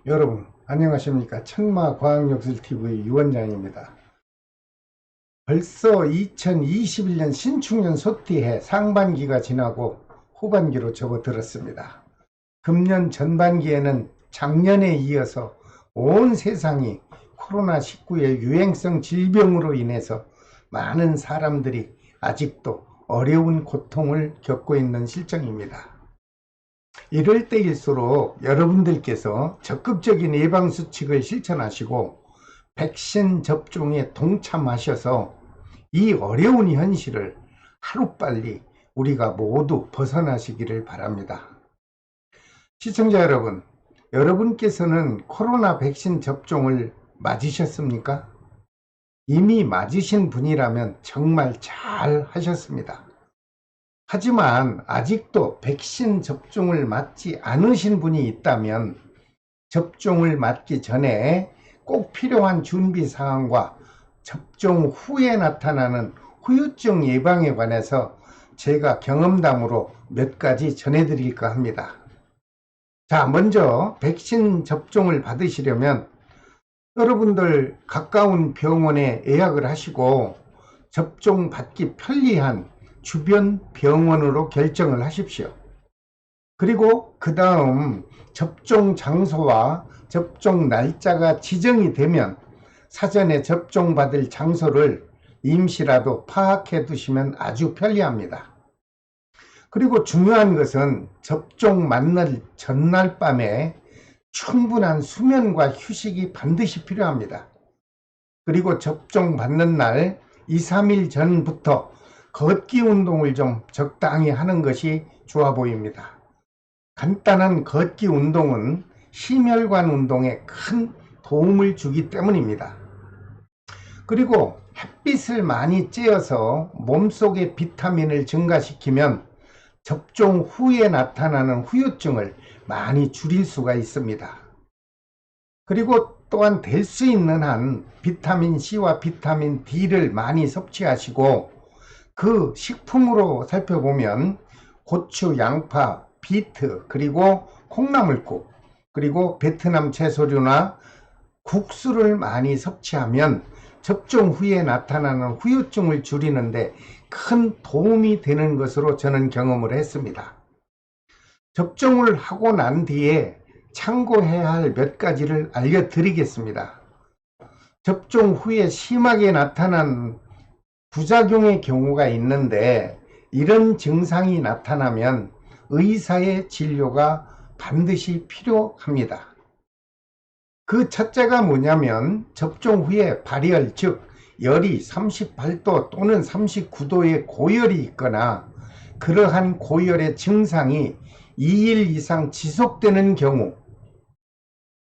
여러분 안녕하십니까. 천마과학역술TV 유원장입니다. 벌써 2021년 신축년 소띠해 상반기가 지나고 후반기로 접어들었습니다. 금년 전반기에는 작년에 이어서 온 세상이 코로나19의 유행성 질병으로 인해서 많은 사람들이 아직도 어려운 고통을 겪고 있는 실정입니다. 이럴 때일수록 여러분들께서 적극적인 예방수칙을 실천하시고 백신 접종에 동참하셔서 이 어려운 현실을 하루빨리 우리가 모두 벗어나시기를 바랍니다. 시청자 여러분, 여러분께서는 코로나 백신 접종을 맞으셨습니까? 이미 맞으신 분이라면 정말 잘 하셨습니다. 하지만 아직도 백신 접종을 맞지 않으신 분이 있다면 접종을 맞기 전에 꼭 필요한 준비사항과 접종 후에 나타나는 후유증 예방에 관해서 제가 경험담으로 몇 가지 전해드릴까 합니다. 자, 먼저 백신 접종을 받으시려면 여러분들 가까운 병원에 예약을 하시고 접종 받기 편리한 주변 병원으로 결정을 하십시오. 그리고 그 다음 접종 장소와 접종 날짜가 지정이 되면 사전에 접종받을 장소를 임시라도 파악해 두시면 아주 편리합니다. 그리고 중요한 것은 접종 맞는 전날 밤에 충분한 수면과 휴식이 반드시 필요합니다. 그리고 접종 받는 날 2, 3일 전부터 걷기 운동을 좀 적당히 하는 것이 좋아 보입니다. 간단한 걷기 운동은 심혈관 운동에 큰 도움을 주기 때문입니다. 그리고 햇빛을 많이 쬐어서 몸속의 비타민을 증가시키면 접종 후에 나타나는 후유증을 많이 줄일 수가 있습니다. 그리고 또한 될 수 있는 한 비타민 C와 비타민 D를 많이 섭취하시고 그 식품으로 살펴보면 고추, 양파, 비트, 그리고 콩나물국, 그리고 베트남 채소류나 국수를 많이 섭취하면 접종 후에 나타나는 후유증을 줄이는데 큰 도움이 되는 것으로 저는 경험을 했습니다. 접종을 하고 난 뒤에 참고해야 할 몇 가지를 알려드리겠습니다. 접종 후에 심하게 나타난 부작용의 경우가 있는데 이런 증상이 나타나면 의사의 진료가 반드시 필요합니다. 그 첫째가 뭐냐면 접종 후에 발열, 즉 열이 38도 또는 39도의 고열이 있거나 그러한 고열의 증상이 2일 이상 지속되는 경우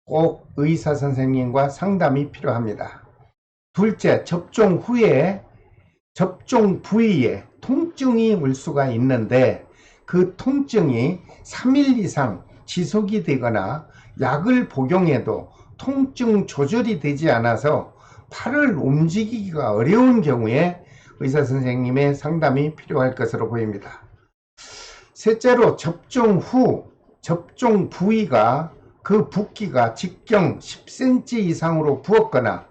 꼭 의사 선생님과 상담이 필요합니다. 둘째, 접종 후에 접종 부위에 통증이 올 수가 있는데 그 통증이 3일 이상 지속이 되거나 약을 복용해도 통증 조절이 되지 않아서 팔을 움직이기가 어려운 경우에 의사 선생님의 상담이 필요할 것으로 보입니다. 셋째로 접종 후 접종 부위가 그 붓기가 직경 10cm 이상으로 부었거나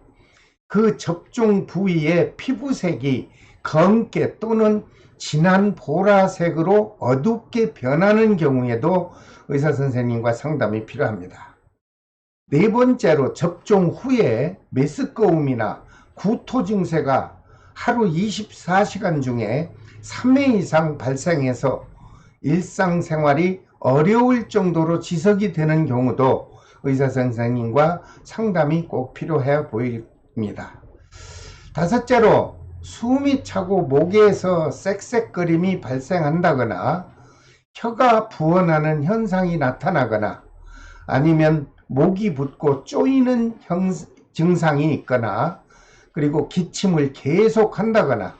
그 접종 부위의 피부색이 검게 또는 진한 보라색으로 어둡게 변하는 경우에도 의사 선생님과 상담이 필요합니다. 네 번째로 접종 후에 메스꺼움이나 구토 증세가 하루 24시간 중에 3회 이상 발생해서 일상생활이 어려울 정도로 지속이 되는 경우도 의사 선생님과 상담이 꼭 필요해 보입니다. 다섯째로 숨이 차고 목에서 쌕쌕거림이 발생한다거나 혀가 부어나는 현상이 나타나거나 아니면 목이 붓고 쪼이는 증상이 있거나 그리고 기침을 계속 한다거나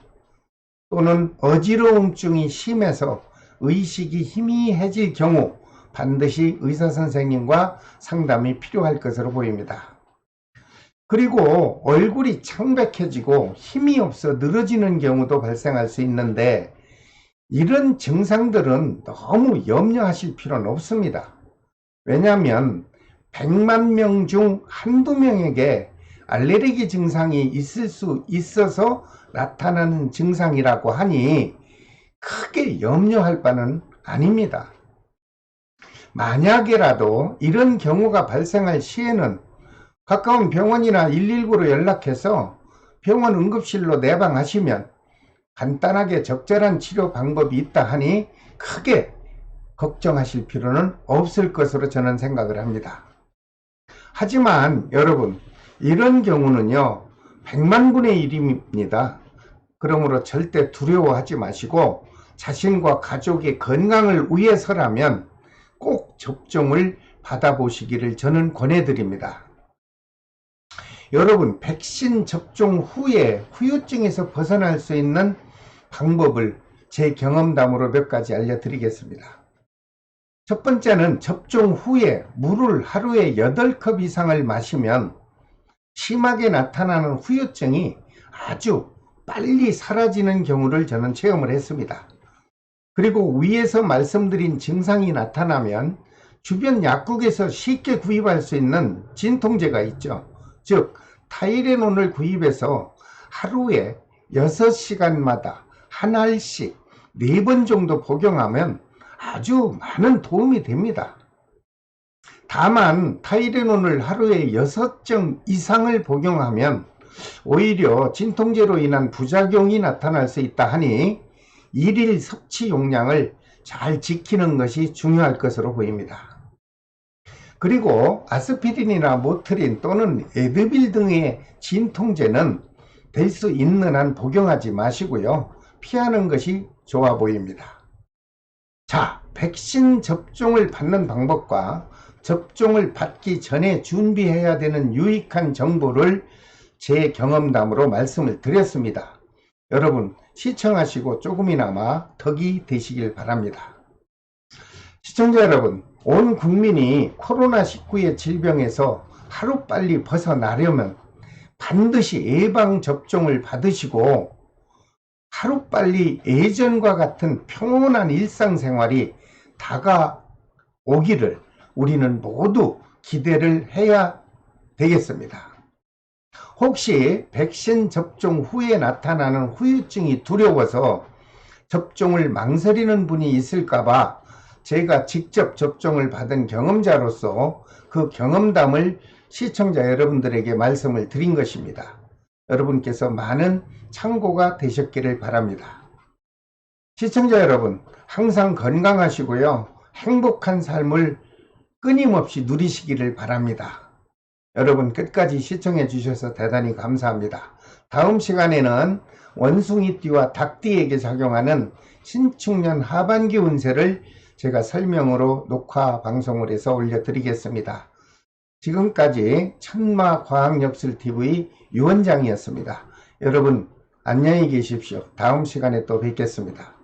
또는 어지러움증이 심해서 의식이 희미해질 경우 반드시 의사 선생님과 상담이 필요할 것으로 보입니다. 그리고 얼굴이 창백해지고 힘이 없어 늘어지는 경우도 발생할 수 있는데 이런 증상들은 너무 염려하실 필요는 없습니다. 왜냐하면 100만 명 중 한두 명에게 알레르기 증상이 있을 수 있어서 나타나는 증상이라고 하니 크게 염려할 바는 아닙니다. 만약에라도 이런 경우가 발생할 시에는 가까운 병원이나 119로 연락해서 병원 응급실로 내방하시면 간단하게 적절한 치료 방법이 있다 하니 크게 걱정하실 필요는 없을 것으로 저는 생각을 합니다. 하지만 여러분, 이런 경우는요 100만 분의 1입니다. 그러므로 절대 두려워하지 마시고 자신과 가족의 건강을 위해서라면 꼭 접종을 받아보시기를 저는 권해드립니다. 여러분, 백신 접종 후에 후유증에서 벗어날 수 있는 방법을 제 경험담으로 몇 가지 알려드리겠습니다. 첫 번째는 접종 후에 물을 하루에 8컵 이상을 마시면 심하게 나타나는 후유증이 아주 빨리 사라지는 경우를 저는 체험을 했습니다. 그리고 위에서 말씀드린 증상이 나타나면 주변 약국에서 쉽게 구입할 수 있는 진통제가 있죠. 즉 타이레놀을 구입해서 하루에 6시간마다 한 알씩 4번 정도 복용하면 아주 많은 도움이 됩니다. 다만 타이레놀을 하루에 6정 이상을 복용하면 오히려 진통제로 인한 부작용이 나타날 수 있다 하니 일일 섭취 용량을 잘 지키는 것이 중요할 것으로 보입니다. 그리고 아스피린이나 모트린 또는 에드빌 등의 진통제는 될 수 있는 한 복용하지 마시고요. 피하는 것이 좋아 보입니다. 자, 백신 접종을 받는 방법과 접종을 받기 전에 준비해야 되는 유익한 정보를 제 경험담으로 말씀을 드렸습니다. 여러분, 시청하시고 조금이나마 덕이 되시길 바랍니다. 시청자 여러분, 온 국민이 코로나19의 질병에서 하루빨리 벗어나려면 반드시 예방접종을 받으시고 하루빨리 예전과 같은 평온한 일상생활이 다가오기를 우리는 모두 기대를 해야 되겠습니다. 혹시 백신 접종 후에 나타나는 후유증이 두려워서 접종을 망설이는 분이 있을까봐 제가 직접 접종을 받은 경험자로서 그 경험담을 시청자 여러분들에게 말씀을 드린 것입니다. 여러분께서 많은 참고가 되셨기를 바랍니다. 시청자 여러분, 항상 건강하시고요. 행복한 삶을 끊임없이 누리시기를 바랍니다. 여러분 끝까지 시청해 주셔서 대단히 감사합니다. 다음 시간에는 원숭이띠와 닭띠에게 작용하는 신축년 하반기 운세를 제가 설명으로 녹화 방송을 해서 올려드리겠습니다. 지금까지 천마과학역술TV 유원장이었습니다. 여러분 안녕히 계십시오. 다음 시간에 또 뵙겠습니다.